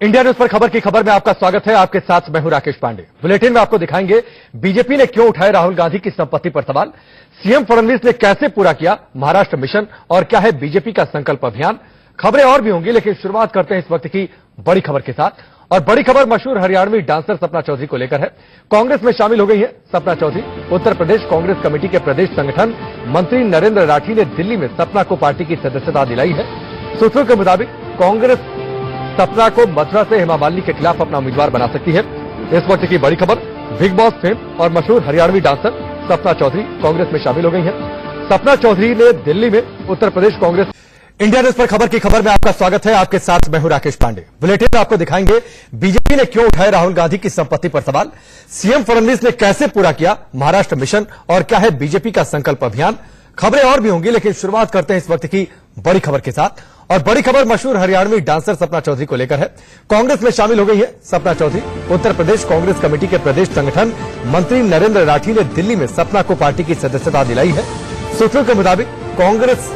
India news पर खबर की खबर में आपका स्वागत है। आपके साथ मैं हूं राकेश पांडे। बुलेटिन में आपको दिखाएंगे बीजेपी ने क्यों उठाए राहुल गांधी की संपत्ति पर सवाल, सीएम फडणवीस ने कैसे पूरा किया महाराष्ट्र मिशन और क्या है बीजेपी का संकल्प अभियान। खबरें और भी होंगी, लेकिन शुरुआत करते हैं इस वक्त की बड़ी खबर के साथ। और बड़ी खबर मशहूर हरियाणवी डांसर सपना चौधरी को लेकर है। कांग्रेस में शामिल हो गई है सपना चौधरी। उत्तर प्रदेश कांग्रेस कमेटी के प्रदेश संगठन मंत्री नरेंद्र राठी ने दिल्ली में सपना को पार्टी की सदस्यता दिलाई है। सूत्रों के मुताबिक कांग्रेस सपना को मथुरा से हेमा मालिनी के खिलाफ अपना उम्मीदवार बना सकती है। इस वक्त की बड़ी खबर, बिग बॉस फेम और मशहूर हरियाणवी डांसर सपना चौधरी कांग्रेस में शामिल हो गई है। सपना चौधरी ने दिल्ली में उत्तर प्रदेश कांग्रेस। इंडिया न्यूज पर खबर की खबर में आपका स्वागत है। आपके साथ मैं हूं राकेश पांडे। बुलेटिन में आपको दिखाएंगे बीजेपी ने क्यों उठाए राहुल गांधी की संपत्ति पर सवाल, सीएम फडणवीस ने कैसे पूरा किया महाराष्ट्र मिशन और क्या है बीजेपी का संकल्प अभियान। खबरें और भी होंगी, लेकिन शुरुआत करते हैं इस वक्त की बड़ी खबर के साथ। और बड़ी खबर मशहूर हरियाणवी डांसर सपना चौधरी को लेकर है। कांग्रेस में शामिल हो गई है सपना चौधरी। उत्तर प्रदेश कांग्रेस कमेटी के प्रदेश संगठन मंत्री नरेंद्र राठी ने दिल्ली में सपना को पार्टी की सदस्यता दिलाई है। सूत्रों के मुताबिक कांग्रेस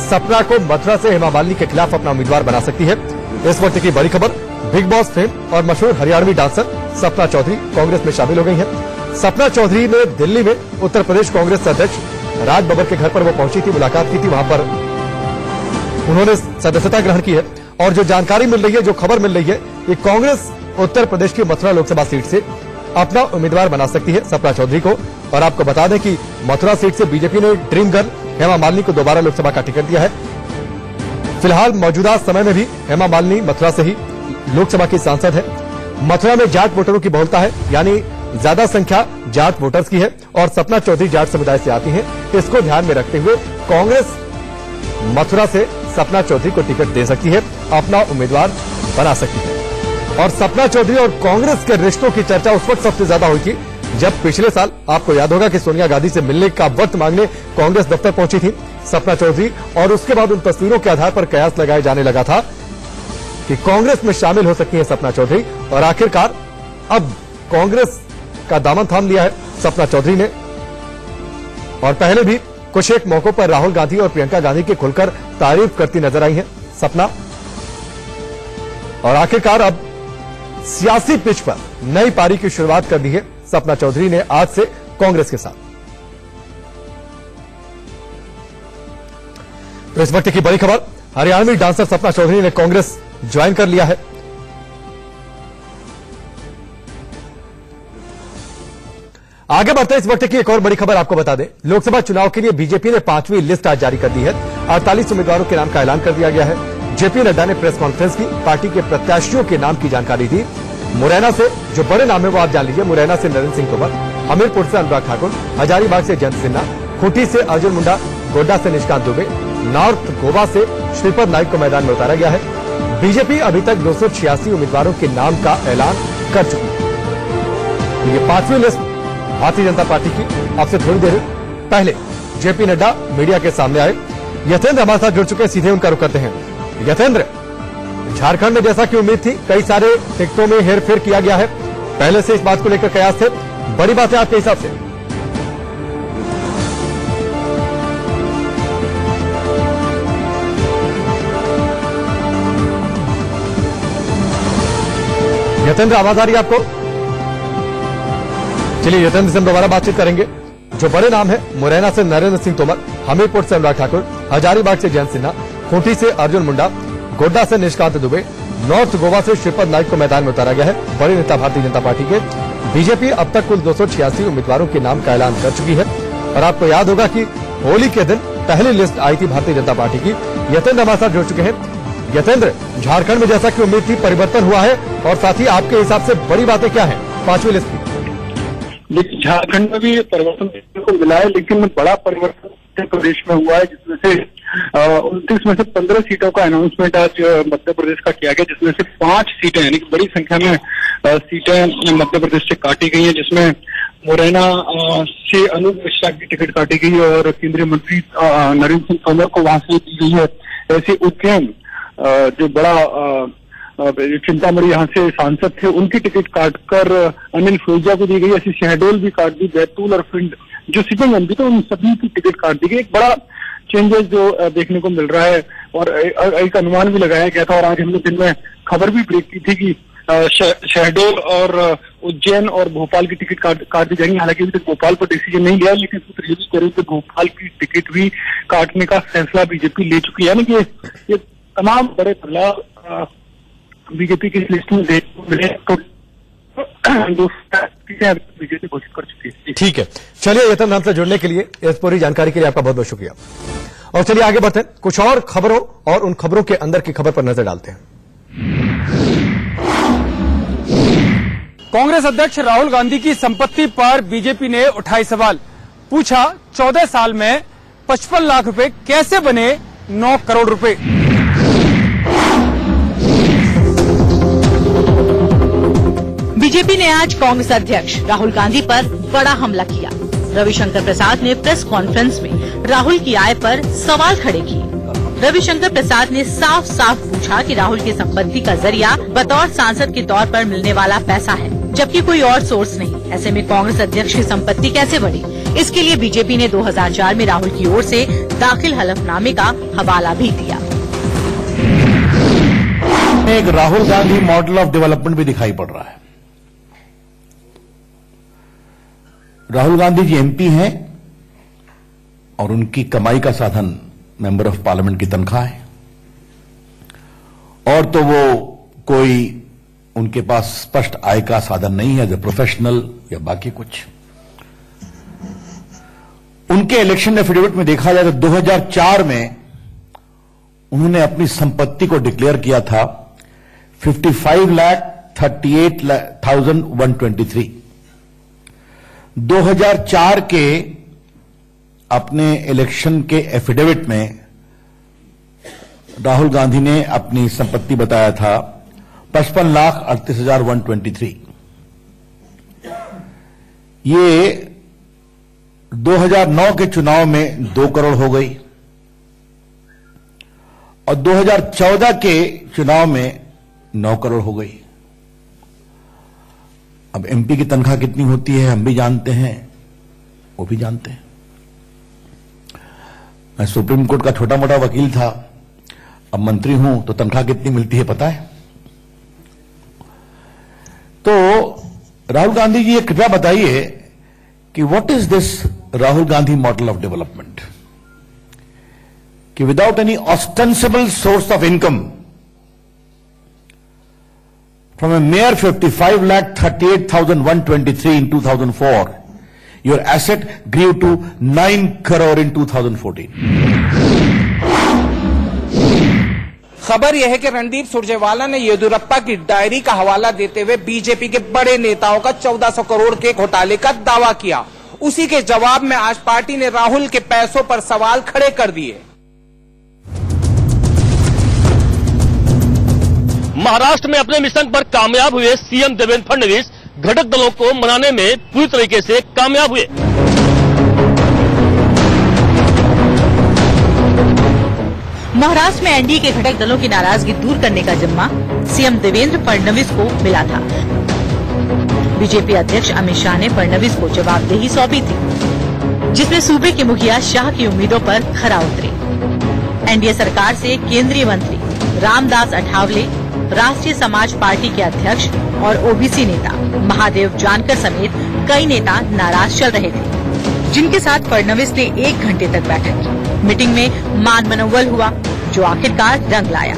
सपना को मथुरा से हेमा मालिनी के खिलाफ अपना उम्मीदवार बना सकती है। इस वक्त की बड़ी खबर, बिग बॉस फेम और मशहूर हरियाणवी डांसर सपना चौधरी कांग्रेस में शामिल हो गई है। सपना चौधरी ने दिल्ली में उत्तर प्रदेश कांग्रेस अध्यक्ष राज बब्बर के घर पर वो पहुंची थी, मुलाकात की थी। वहां पर उन्होंने सदस्यता ग्रहण की है। और जो जानकारी मिल रही है, जो खबर मिल रही है कि कांग्रेस उत्तर प्रदेश की मथुरा लोकसभा सीट से अपना उम्मीदवार बना सकती है सपना चौधरी को। और आपको बता दें कि मथुरा सीट से बीजेपी ने ड्रीम गर्ल हेमा मालिनी को दोबारा लोकसभा का टिकट दिया है। फिलहाल मौजूदा समय में भी हेमा मालिनी मथुरा से ही लोकसभा की सांसद है। मथुरा में जाट वोटरों की बहुलता है, यानी ज्यादा संख्या जाट वोटर्स की है और सपना चौधरी जाट समुदाय से आती हैं। इसको ध्यान में रखते हुए कांग्रेस मथुरा से सपना चौधरी को टिकट दे सकती है, अपना उम्मीदवार बना सकती है। और सपना चौधरी और कांग्रेस के रिश्तों की चर्चा उस वक्त सबसे ज्यादा हुई थी जब पिछले साल आपको याद होगा कि सोनिया गांधी से मिलने का वक्त मांगने कांग्रेस दफ्तर पहुंची थी सपना चौधरी। और उसके बाद उन तस्वीरों के आधार पर कयास लगाए जाने लगा था कि कांग्रेस में शामिल हो सकती है सपना चौधरी। और आखिरकार अब कांग्रेस का दामन थाम लिया है सपना चौधरी ने। और पहले भी कुछ एक मौकों पर राहुल गांधी और प्रियंका गांधी की खुलकर तारीफ करती नजर आई है सपना। और आखिरकार अब सियासी पिच पर नई पारी की शुरुआत कर दी है सपना चौधरी ने आज से कांग्रेस के साथ। तो इस वक्त की बड़ी खबर, हरियाणवी डांसर सपना चौधरी ने कांग्रेस ज्वाइन कर लिया है। आगे बढ़ते हैं, इस वक्त की एक और बड़ी खबर आपको बता दें। लोकसभा चुनाव के लिए बीजेपी ने 5वीं लिस्ट आज जारी कर दी है। 48 उम्मीदवारों के नाम का ऐलान कर दिया गया है। जेपी नड्डा ने प्रेस कॉन्फ्रेंस की, पार्टी के प्रत्याशियों के नाम की जानकारी दी। मुरैना से जो बड़े नाम है वो आप जान लीजिए। मुरैना से नरेंद्र सिंह तोमर, हमीरपुर से अनुराग ठाकुर, हजारीबाग से जयंत सिन्हा, खूंटी से अर्जुन मुंडा, गोड्डा से निष्कांत दुबे, नॉर्थ गोवा से श्रीपद नाइक को मैदान में उतारा गया है। बीजेपी अभी तक 286 उम्मीदवारों के नाम का ऐलान कर चुकी है। ये 5वीं लिस्ट भारतीय जनता पार्टी की। अब से थोड़ी देर पहले जेपी नड्डा मीडिया के सामने आए। यतेंद्र हमारे साथ जुड़ चुके हैं, सीधे उनका रुख करते हैं। यतेंद्र, झारखंड में जैसा कि उम्मीद थी कई सारे टिकटों में हेरफेर किया गया है, पहले से इस बात को लेकर कयास थे, बड़ी बात है आपके हिसाब से? यतेंद्र, आवाज आ रही है आपको? चलिए यतेंद्र से हम दोबारा बातचीत करेंगे। जो बड़े नाम है, मुरैना से नरेंद्र सिंह तोमर, हमीरपुर से अनुराग ठाकुर, हजारीबाग से जयंत सिन्हा, खूंटी से अर्जुन मुंडा, गोड्डा से निष्कांत दुबे, नॉर्थ गोवा से श्रीपद नाइक को मैदान में उतारा गया है। बड़े नेता भारतीय जनता पार्टी के। बीजेपी अब तक कुल 286 उम्मीदवारों के नाम का ऐलान कर चुकी है। और आपको याद होगा कि होली के दिन पहली लिस्ट आई थी भारतीय जनता पार्टी की। यतेंद्र हमारे साथ जुड़ चुके हैं। यतेंद्र, झारखंड में जैसा कि उम्मीद थी परिवर्तन हुआ है, और साथ ही आपके हिसाब से बड़ी बातें क्या है 5वीं लिस्ट की? लेकिन झारखंड में भी परिवर्तन देखने को मिला है, लेकिन बड़ा परिवर्तन उत्तर प्रदेश में हुआ है, जिसमें से 29 में से 15 सीटों का अनाउंसमेंट आज मध्य प्रदेश का किया गया, जिसमें से 5 सीटें यानी कि बड़ी संख्या में सीटें मध्य प्रदेश से काटी गई हैं, जिसमें मुरैना से अनूप मिश्रा की टिकट काटी गई और केंद्रीय मंत्री नरेंद्र सिंह तोमर को वहां से दी गई है। ऐसे उज्जैन जो बड़ा चिंतामणि यहाँ से सांसद थे, उनकी टिकट काटकर अनिल फौजिया को दी गई। ऐसी शहडोल भी काट दी, बैतूल और फिंड जो सीटें लंबी तो उन सभी की टिकट काट दी गई। एक बड़ा चेंजेस जो देखने को मिल रहा है और एक अनुमान भी लगाया गया था। और आज हमने दिन में खबर भी ब्रेक की थी कि शहडोल और उज्जैन और भोपाल की टिकट काट दी जाएंगी। हालांकि अभी तक भोपाल पर डिसीजन नहीं लिया, लेकिन सूत्र ये भी कह रहे थे भोपाल की टिकट भी काटने का फैसला बीजेपी ले चुकी है। यानी कि ये तमाम बड़े बदलाव बीजेपी की लिस्ट में मिले तो बीजेपी घोषित कर चुकी है। ठीक है, चलिए यतन हमसे जुड़ने के लिए, इस पूरी जानकारी के लिए आपका बहुत बहुत शुक्रिया। और चलिए आगे बढ़ते हैं, कुछ और खबरों और उन खबरों के अंदर की खबर पर नजर डालते हैं। कांग्रेस अध्यक्ष राहुल गांधी की संपत्ति पर बीजेपी ने उठाए सवाल। पूछा 14 साल में 55 लाख रुपए कैसे बने 9 करोड़ रुपए। बीजेपी ने आज कांग्रेस अध्यक्ष राहुल गांधी पर बड़ा हमला किया। रविशंकर प्रसाद ने प्रेस कॉन्फ्रेंस में राहुल की आय पर सवाल खड़े किए। रविशंकर प्रसाद ने साफ साफ पूछा कि राहुल की संपत्ति का जरिया बतौर सांसद के तौर पर मिलने वाला पैसा है, जबकि कोई और सोर्स नहीं। ऐसे में कांग्रेस अध्यक्ष की संपत्ति कैसे बढ़ी? इसके लिए बीजेपी ने 2004 में राहुल की ओर से दाखिल हलफनामे का हवाला भी दिया। एक Rahul Gandhi model of development भी दिखाई पड़ रहा है। राहुल गांधी जी एमपी हैं और उनकी कमाई का साधन मेंबर ऑफ पार्लियामेंट की तनख्वाह है, और तो वो कोई उनके पास स्पष्ट आय का साधन नहीं है, एज ए प्रोफेशनल या बाकी कुछ। उनके इलेक्शन एफिडेविट में देखा जाए तो 2004 में उन्होंने अपनी संपत्ति को डिक्लेयर किया था 55,38,123। 2004 के अपने इलेक्शन के एफिडेविट में राहुल गांधी ने अपनी संपत्ति बताया था 55,38,123। ये 2009 के चुनाव में 2 करोड़ हो गई और 2014 के चुनाव में 9 करोड़ हो गई। अब एमपी की तनख्वाह कितनी होती है हम भी जानते हैं, वो भी जानते हैं। मैं सुप्रीम कोर्ट का छोटा मोटा वकील था, अब मंत्री हूं तो तनख्वाह कितनी मिलती है पता है। तो राहुल गांधी जी कृपया बताइए कि what is this Rahul Gandhi model of development, कि without any ostensible source of income from a mere 55,38,123 in 2004, your asset grew to 9 crore in 2014. खबर यह है कि रणदीप सुरजेवाला ने येदियुरप्पा की डायरी का हवाला देते हुए बीजेपी के बड़े नेताओं का 1400 करोड़ के घोटाले का दावा किया। उसी के जवाब में आज पार्टी ने राहुल के पैसों पर सवाल खड़े कर दिए। महाराष्ट्र में अपने मिशन पर कामयाब हुए सीएम देवेंद्र फडणवीस घटक दलों को मनाने में पूरी तरीके से कामयाब हुए। महाराष्ट्र में एनडीए के घटक दलों की नाराजगी दूर करने का जिम्मा सीएम देवेंद्र फडणवीस को मिला था। बीजेपी अध्यक्ष अमित शाह ने फडणवीस को जवाबदेही सौंपी थी, जिसमें सूबे के मुखिया शाह की उम्मीदों पर खरा उतरे। एनडीए सरकार से केंद्रीय मंत्री रामदास अठावले, राष्ट्रीय समाज पार्टी के अध्यक्ष और ओबीसी नेता महादेव जानकर समेत कई नेता नाराज चल रहे थे, जिनके साथ फडणवीस ने 1 घंटे तक बैठक की। मीटिंग में मान मनोवल हुआ, जो आखिरकार रंग लाया।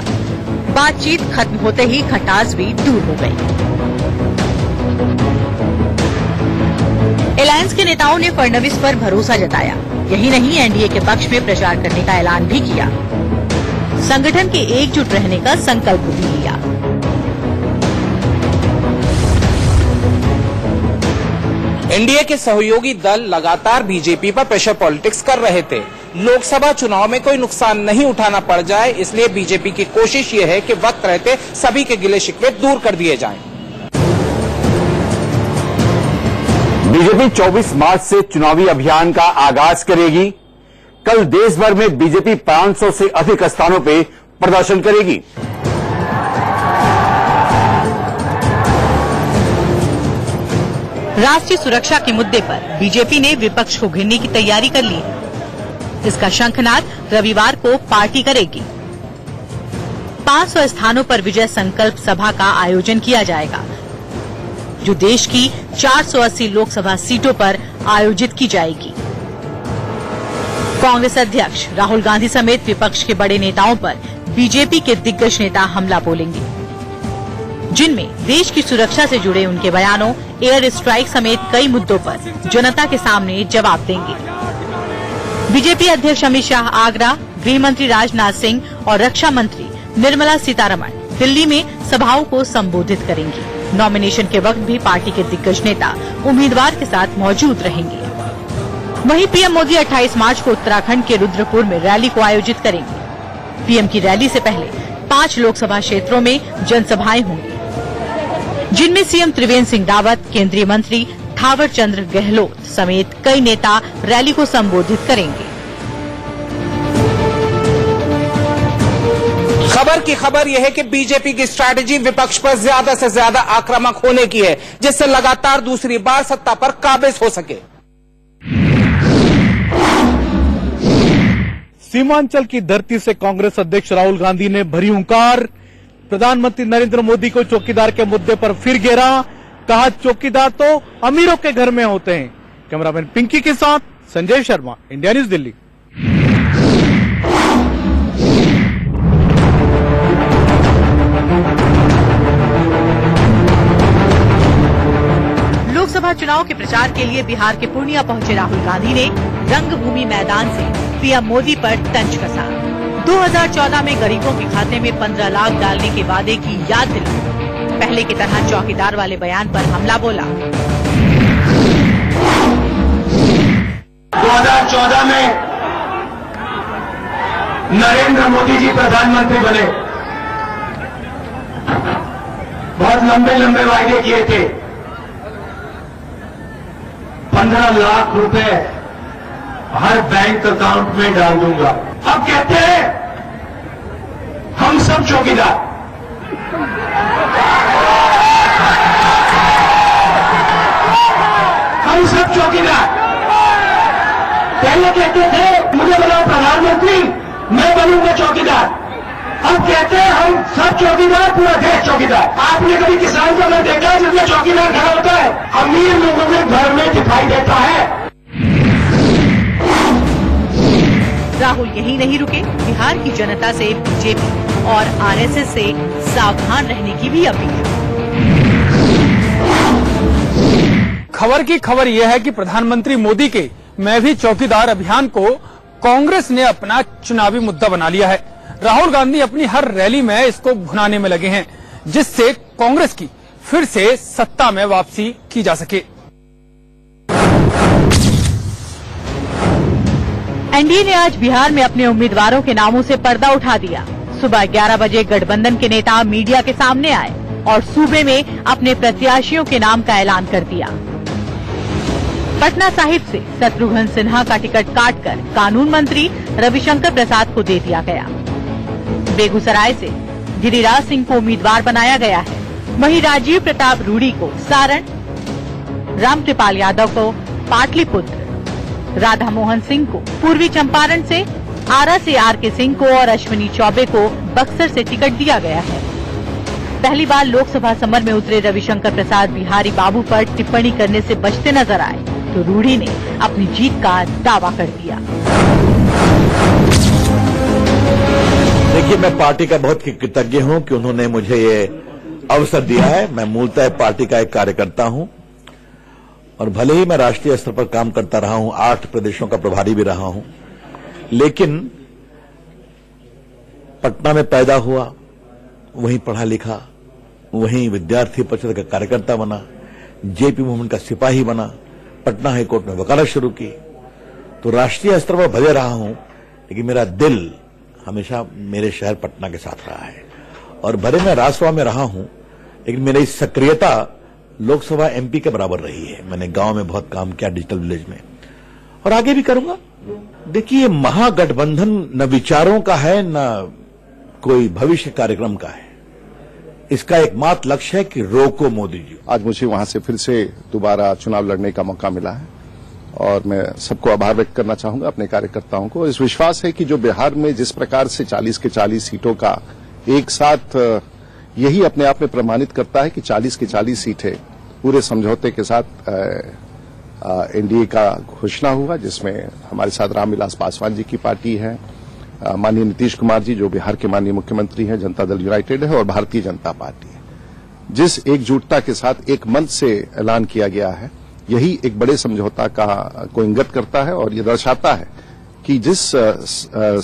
बातचीत खत्म होते ही खटास भी दूर हो गई। अलायंस के नेताओं ने फडणवीस पर भरोसा जताया। यही नहीं, एनडीए के पक्ष में प्रचार करने का ऐलान भी किया। संगठन के एकजुट रहने का संकल्प भी लिया। एनडीए के सहयोगी दल लगातार बीजेपी पर प्रेशर पॉलिटिक्स कर रहे थे। लोकसभा चुनाव में कोई नुकसान नहीं उठाना पड़ जाए, इसलिए बीजेपी की कोशिश ये है कि वक्त रहते सभी के गिले शिकवे दूर कर दिए जाएं। बीजेपी 24 मार्च से चुनावी अभियान का आगाज करेगी। कल देश भर में बीजेपी 500 से अधिक स्थानों पर प्रदर्शन करेगी। राष्ट्रीय सुरक्षा के मुद्दे पर बीजेपी ने विपक्ष को घेरने की तैयारी कर ली है। इसका शंखनाद रविवार को पार्टी करेगी। 500 स्थानों पर विजय संकल्प सभा का आयोजन किया जाएगा, जो देश की 480 लोकसभा सीटों पर आयोजित की जाएगी। कांग्रेस अध्यक्ष राहुल गांधी समेत विपक्ष के बड़े नेताओं पर बीजेपी के दिग्गज नेता हमला बोलेंगे, जिनमें देश की सुरक्षा से जुड़े उनके बयानों, एयर स्ट्राइक समेत कई मुद्दों पर जनता के सामने जवाब देंगे। बीजेपी अध्यक्ष अमित शाह आगरा, गृह मंत्री राजनाथ सिंह और रक्षा मंत्री निर्मला सीतारमण दिल्ली में सभाओं को संबोधित करेंगी। नॉमिनेशन के वक्त भी पार्टी के दिग्गज नेता उम्मीदवार के साथ मौजूद रहेंगे। वहीं पीएम मोदी 28 मार्च को उत्तराखंड के रुद्रपुर में रैली को आयोजित करेंगे। पीएम की रैली से पहले 5 लोकसभा क्षेत्रों में जनसभाएं होंगी, जिनमें सीएम त्रिवेंद्र सिंह रावत, केंद्रीय मंत्री थावर चंद गहलोत समेत कई नेता रैली को संबोधित करेंगे। खबर की खबर यह है कि बीजेपी की स्ट्रैटेजी विपक्ष पर ज्यादा से ज्यादा आक्रामक होने की है, जिससे लगातार दूसरी बार सत्ता पर काबिज हो सके। सीमांचल की धरती से कांग्रेस अध्यक्ष राहुल गांधी ने भरी हुंकार। प्रधानमंत्री नरेंद्र मोदी को चौकीदार के मुद्दे पर फिर घेरा, कहा चौकीदार तो अमीरों के घर में होते हैं। कैमरामैन पिंकी के साथ संजय शर्मा, इंडिया न्यूज दिल्ली। लोकसभा चुनाव के प्रचार के लिए बिहार के पूर्णिया पहुंचे राहुल गांधी ने रंगभूमि मैदान से पीएम मोदी पर तंज कसा। 2014 में गरीबों के खाते में 15 लाख डालने के वादे की याद दिलाई। पहले की तरह चौकीदार वाले बयान पर हमला बोला। 2014 में नरेंद्र मोदी जी प्रधानमंत्री बने, बहुत लंबे लंबे वायदे किए थे। 15 लाख रुपए हर बैंक अकाउंट में डाल दूंगा। अब कहते हैं हम सब चौकीदार। हम सब चौकीदार। पहले कहते थे मुझे बनाओ प्रधानमंत्री, मैं बनूंगा चौकीदार। अब कहते हैं हम सब चौकीदार, पूरा देश चौकीदार। आपने कभी किसान को मैं देखा जिसमें चौकीदार खड़ा होता है? अमीर लोगों के घर में दिखाई देता है। राहुल यही नहीं रुके, बिहार की जनता से बीजेपी और आरएसएस से सावधान रहने की भी अपील। खबर की खबर यह है कि प्रधानमंत्री मोदी के मैं भी चौकीदार अभियान को कांग्रेस ने अपना चुनावी मुद्दा बना लिया है। राहुल गांधी अपनी हर रैली में इसको भुनाने में लगे हैं, जिससे कांग्रेस की फिर से सत्ता में वापसी की जा सके। एनडीए ने आज बिहार में अपने उम्मीदवारों के नामों से पर्दा उठा दिया। सुबह 11 बजे गठबंधन के नेता मीडिया के सामने आए और सूबे में अपने प्रत्याशियों के नाम का ऐलान कर दिया। पटना साहिब से शत्रुघ्न सिन्हा का टिकट काटकर कानून मंत्री रविशंकर प्रसाद को दे दिया गया। बेगूसराय से गिरिराज सिंह को उम्मीदवार बनाया गया है। वहीं राजीव प्रताप रूडी को सारण, रामकृपाल यादव को पाटलिपुत्र, राधा मोहन सिंह को पूर्वी चंपारण से, आरा से आर.के. सिंह को और अश्विनी चौबे को बक्सर से टिकट दिया गया है। पहली बार लोकसभा समर में उतरे रविशंकर प्रसाद बिहारी बाबू पर टिप्पणी करने से बचते नजर आए, तो रूडी ने अपनी जीत का दावा कर दिया। देखिए, मैं पार्टी का बहुत कृतज्ञ हूं कि उन्होंने मुझे ये अवसर दिया है। मैं मूलतः पार्टी का एक कार्यकर्ता हूं और भले ही मैं राष्ट्रीय स्तर पर काम करता रहा हूं, 8 प्रदेशों का प्रभारी भी रहा हूं, लेकिन पटना में पैदा हुआ, वहीं पढ़ा लिखा, वहीं विद्यार्थी परिषद का कार्यकर्ता बना, जेपी मूवमेंट का सिपाही बना, पटना हाईकोर्ट में वकालत शुरू की। तो राष्ट्रीय स्तर पर भले रहा हूं, लेकिन मेरा दिल हमेशा मेरे शहर पटना के साथ रहा है। और भले मैं राजसभा में रहा हूं, लेकिन मेरी सक्रियता लोकसभा एमपी के बराबर रही है। मैंने गांव में बहुत काम किया, डिजिटल विलेज में, और आगे भी करूंगा। देखिए, महागठबंधन न विचारों का है, न कोई भविष्य कार्यक्रम का है। इसका एकमात्र लक्ष्य है कि रोको मोदी जी। आज मुझे वहां से फिर से दोबारा चुनाव लड़ने का मौका मिला है और मैं सबको आभार व्यक्त करना चाहूंगा अपने कार्यकर्ताओं को। इस विश्वास है कि जो बिहार में जिस प्रकार से 40 के 40 सीटों का एक साथ, यही अपने आप में प्रमाणित करता है कि 40 की 40 सीटें पूरे समझौते के साथ एनडीए का घोषणा हुआ, जिसमें हमारे साथ रामविलास पासवान जी की पार्टी है, माननीय नीतीश कुमार जी जो बिहार के माननीय मुख्यमंत्री हैं, जनता दल यूनाइटेड है और भारतीय जनता पार्टी है। जिस एकजुटता के साथ एक मंच से ऐलान किया गया है, यही एक बड़े समझौता को इंगित करता है और ये दर्शाता है कि जिस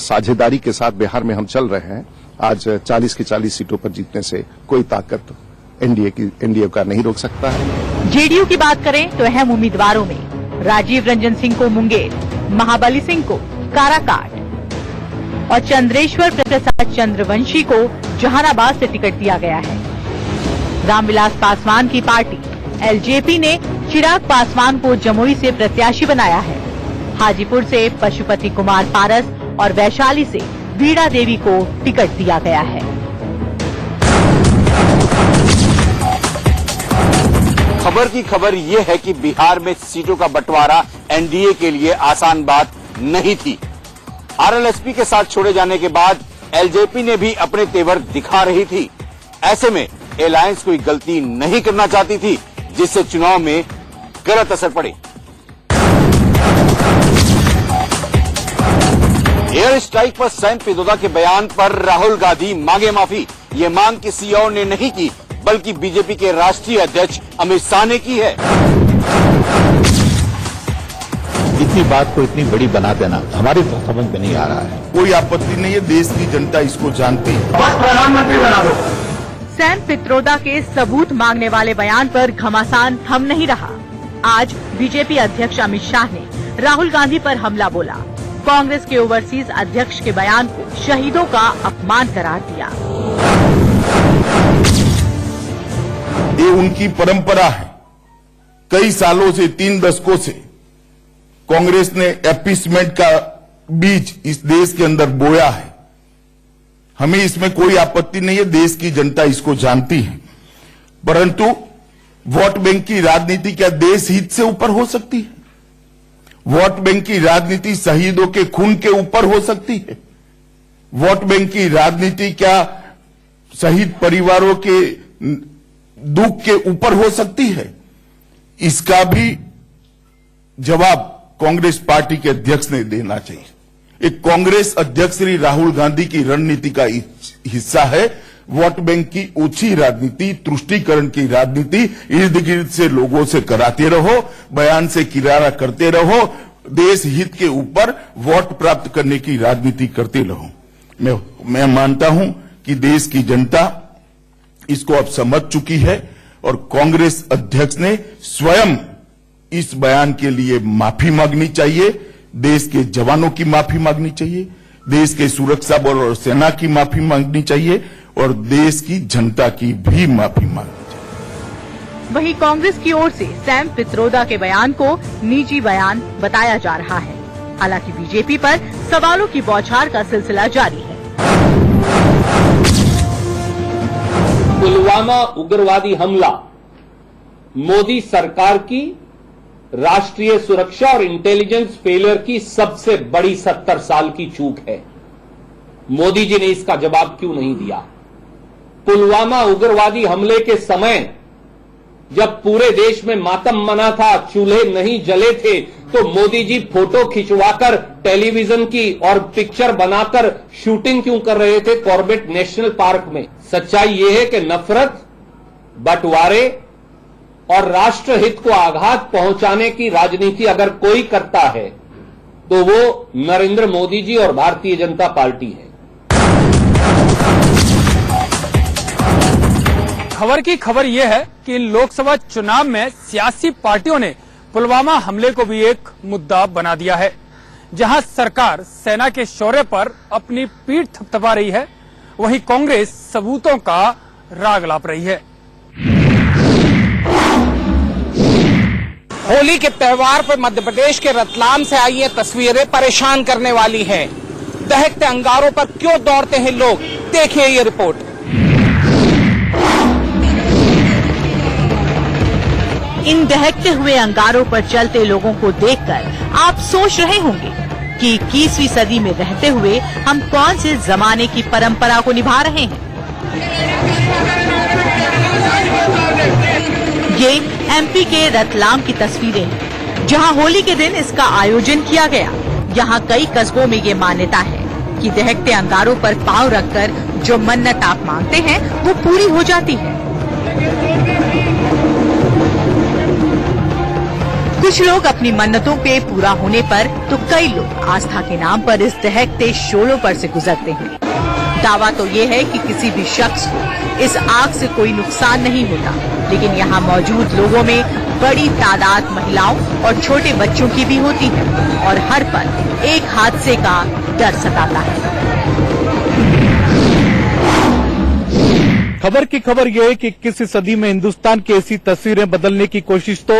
साझेदारी के साथ बिहार में हम चल रहे हैं, आज 40 की 40 सीटों पर जीतने से कोई ताकत एनडीए का नहीं रोक सकता है। जेडीयू की बात करें तो अहम उम्मीदवारों में राजीव रंजन सिंह को मुंगेर, महाबली सिंह को काराकाट और चंद्रेश्वर प्रसाद चंद्रवंशी को जहानाबाद से टिकट दिया गया है। रामविलास पासवान की पार्टी एलजेपी ने चिराग पासवान को जमुई से प्रत्याशी बनाया है। हाजीपुर से पशुपति कुमार पारस और वैशाली से वीणा देवी को टिकट दिया गया है। खबर की खबर यह है कि बिहार में सीटों का बंटवारा एनडीए के लिए आसान बात नहीं थी। आरएलएसपी के साथ छोड़े जाने के बाद एलजेपी ने भी अपने तेवर दिखा रही थी। ऐसे में अलायंस कोई गलती नहीं करना चाहती थी जिससे चुनाव में गलत असर पड़े। एयर स्ट्राइक पर सैम पित्रोदा के बयान पर राहुल गांधी मांगे माफी। ये मांग किसी और ने नहीं की बल्कि बीजेपी के राष्ट्रीय अध्यक्ष अमित शाह ने की है। इतनी बात को इतनी बड़ी बना देना हमारे समझ में नहीं आ रहा है। कोई आपत्ति नहीं है, देश की जनता इसको जानती है। बस प्रधानमंत्री बना दो। सैम पित्रोदा के सबूत मांगने वाले बयान पर घमासान थम नहीं रहा। आज बीजेपी अध्यक्ष अमित शाह ने राहुल गांधी पर हमला बोला। कांग्रेस के ओवरसीज अध्यक्ष के बयान को शहीदों का अपमान करार दिया। ये उनकी परंपरा है। कई सालों से, 3 दशकों से कांग्रेस ने अपीसमेंट का बीज इस देश के अंदर बोया है। हमें इसमें कोई आपत्ति नहीं है, देश की जनता इसको जानती है। परंतु वोट बैंक की राजनीति क्या देश हित से ऊपर हो सकती है? वोट बैंक की राजनीति शहीदों के खून के ऊपर हो सकती है? वोट बैंक की राजनीति क्या शहीद परिवारों के दुख के ऊपर हो सकती है? इसका भी जवाब कांग्रेस पार्टी के अध्यक्ष ने देना चाहिए। एक कांग्रेस अध्यक्ष श्री राहुल गांधी की रणनीति का हिस्सा है वोट बैंक की ऊंची राजनीति, तुष्टीकरण की राजनीति, इर्द गिर्द से लोगों से कराते रहो, बयान से किनारा करते रहो, देश हित के ऊपर वोट प्राप्त करने की राजनीति करते रहो। मैं मानता हूं कि देश की जनता इसको अब समझ चुकी है और कांग्रेस अध्यक्ष ने स्वयं इस बयान के लिए माफी मांगनी चाहिए। देश के जवानों की माफी मांगनी चाहिए, देश के सुरक्षा बल और सेना की माफी मांगनी चाहिए और देश की जनता की भी माफी मांगनी चाहिए। वहीं कांग्रेस की ओर से सैम पित्रोदा के बयान को निजी बयान बताया जा रहा है। हालांकि बीजेपी पर सवालों की बौछार का सिलसिला जारी है। पुलवामा उग्रवादी हमला मोदी सरकार की राष्ट्रीय सुरक्षा और इंटेलिजेंस फेलियर की सबसे बड़ी 70 साल की चूक है। मोदी जी ने इसका जवाब क्यों नहीं दिया? पुलवामा उग्रवादी हमले के समय जब पूरे देश में मातम मना था, चूल्हे नहीं जले थे, तो मोदी जी फोटो खिंचवाकर टेलीविजन की और पिक्चर बनाकर शूटिंग क्यों कर रहे थे कॉर्बेट नेशनल पार्क में? सच्चाई यह है कि नफरत, बंटवारे और राष्ट्रहित को आघात पहुंचाने की राजनीति अगर कोई करता है तो वो नरेंद्र मोदी जी और भारतीय जनता पार्टी है। खबर की खबर यह है कि लोकसभा चुनाव में सियासी पार्टियों ने पुलवामा हमले को भी एक मुद्दा बना दिया है। जहां सरकार सेना के शौर्य पर अपनी पीठ थपथपा रही है, वहीं कांग्रेस सबूतों का राग लाप रही है। होली के त्योहार पर मध्य प्रदेश के रतलाम से आई ये तस्वीरें परेशान करने वाली हैं। दहकते अंगारों पर क्यों दौड़ते हैं लोग, देखिए ये रिपोर्ट। इन दहकते हुए अंगारों पर चलते लोगों को देखकर आप सोच रहे होंगे कि 21वीं सदी में रहते हुए हम कौन से जमाने की परंपरा को निभा रहे हैं। ये एमपी के रतलाम की तस्वीरें हैं, जहां होली के दिन इसका आयोजन किया गया। यहाँ कई कस्बों में ये मान्यता है कि दहकते अंगारों पर पांव रखकर जो मन्नत आप मांगते हैं वो पूरी हो जाती है। कुछ लोग अपनी मन्नतों पे पूरा होने पर तो कई लोग आस्था के नाम पर इस दहकते शोलों पर से गुजरते हैं। दावा तो ये है कि किसी भी शख्स को इस आग से कोई नुकसान नहीं होता, लेकिन यहाँ मौजूद लोगों में बड़ी तादाद महिलाओं और छोटे बच्चों की भी होती है और हर पल एक हादसे का डर सताता है। खबर की खबर यह है कि 21वीं सदी में हिंदुस्तान की ऐसी तस्वीरें बदलने की कोशिश तो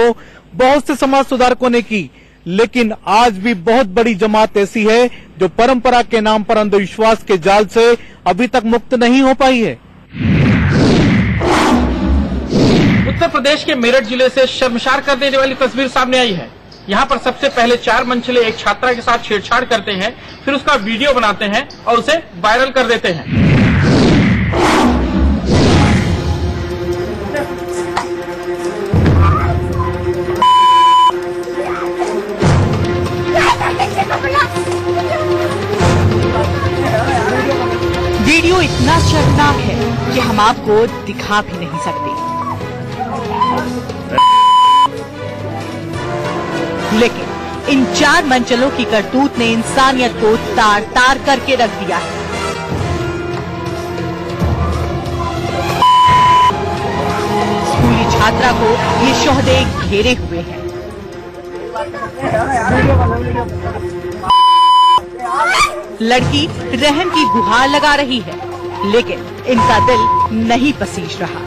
बहुत से समाज सुधारकों ने की, लेकिन आज भी बहुत बड़ी जमात ऐसी है जो परंपरा के नाम पर अंधविश्वास के जाल से अभी तक मुक्त नहीं हो पाई है। उत्तर प्रदेश के मेरठ जिले से शर्मसार कर देने वाली तस्वीर सामने आई है। यहाँ पर सबसे पहले 4 मनचले एक छात्रा के साथ छेड़छाड़ करते हैं, फिर उसका वीडियो बनाते हैं और उसे वायरल कर देते हैं। वीडियो इतना शर्मनाक है कि हम आपको दिखा भी नहीं सकते, लेकिन इन 4 मनचलों की करतूत ने इंसानियत को तार तार करके रख दिया है। स्कूली छात्रा को ये शोहदे घेरे हुए हैं। लड़की रहम की गुहार लगा रही है, लेकिन इनका दिल नहीं पसीज रहा।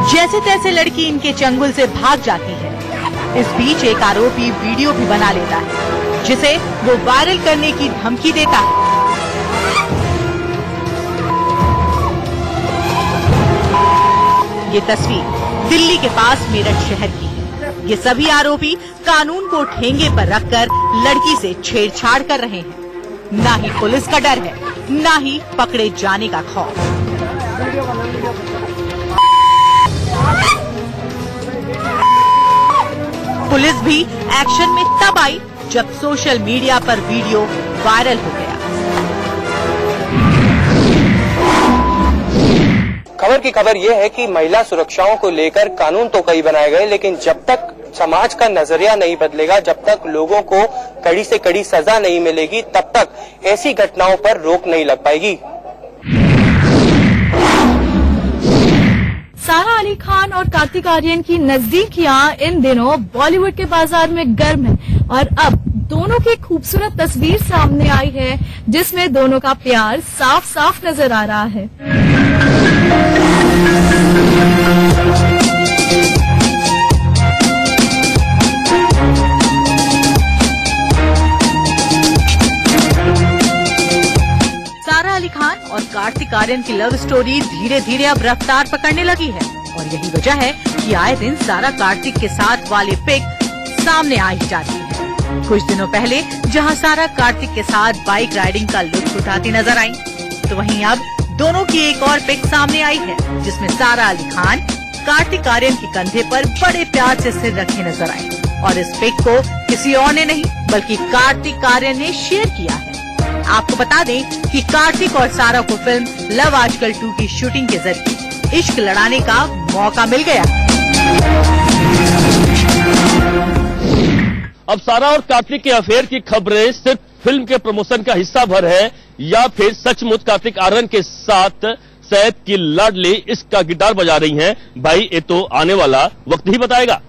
जैसे तैसे लड़की इनके चंगुल से भाग जाती है। इस बीच एक आरोपी वीडियो भी बना लेता है, जिसे वो वायरल करने की धमकी देता है। ये तस्वीर दिल्ली के पास मेरठ शहर की है। ये सभी आरोपी कानून को ठेंगे पर रखकर लड़की से छेड़छाड़ कर रहे हैं। ना ही पुलिस का डर है, ना ही पकड़े जाने का खौफ। पुलिस भी एक्शन में तब आई जब सोशल मीडिया पर वीडियो वायरल हो गया। खबर की खबर यह है कि महिला सुरक्षाओं को लेकर कानून तो कई बनाए गए, लेकिन जब तक समाज का नजरिया नहीं बदलेगा, जब तक लोगों को कड़ी से कड़ी सजा नहीं मिलेगी, तब तक ऐसी घटनाओं पर रोक नहीं लग पाएगी। सारा अली खान और कार्तिक आर्यन की नजदीकियां इन दिनों बॉलीवुड के बाजार में गर्म है और अब दोनों की खूबसूरत तस्वीर सामने आई है, जिसमें दोनों का प्यार साफ साफ नजर आ रहा है। सारा अली खान और कार्तिक आर्यन की लव स्टोरी धीरे धीरे अब रफ्तार पकड़ने लगी है और यही वजह है कि आए दिन सारा कार्तिक के साथ वाले पिक सामने आ ही जाती है। कुछ दिनों पहले जहां सारा कार्तिक के साथ बाइक राइडिंग का लुत्फ उठाती नजर आई, तो वहीं अब दोनों की एक और पिक सामने आई है, जिसमें सारा अली खान कार्तिक आर्यन के कंधे पर बड़े प्यार से सिर रखे नजर आए और इस पिक को किसी और ने नहीं बल्कि कार्तिक आर्यन ने शेयर किया है। आपको बता दें कि कार्तिक और सारा को फिल्म लव आजकल 2 की शूटिंग के जरिए इश्क लड़ाने का मौका मिल गया। अब सारा और कार्तिक के अफेयर की खबरें सिर्फ फिल्म के प्रमोशन का हिस्सा भर है या फिर सचमुच कार्तिक आर्यन के साथ सैफ की लाडली इश्क का गिटार बजा रही हैं, भाई ये तो आने वाला वक्त ही बताएगा।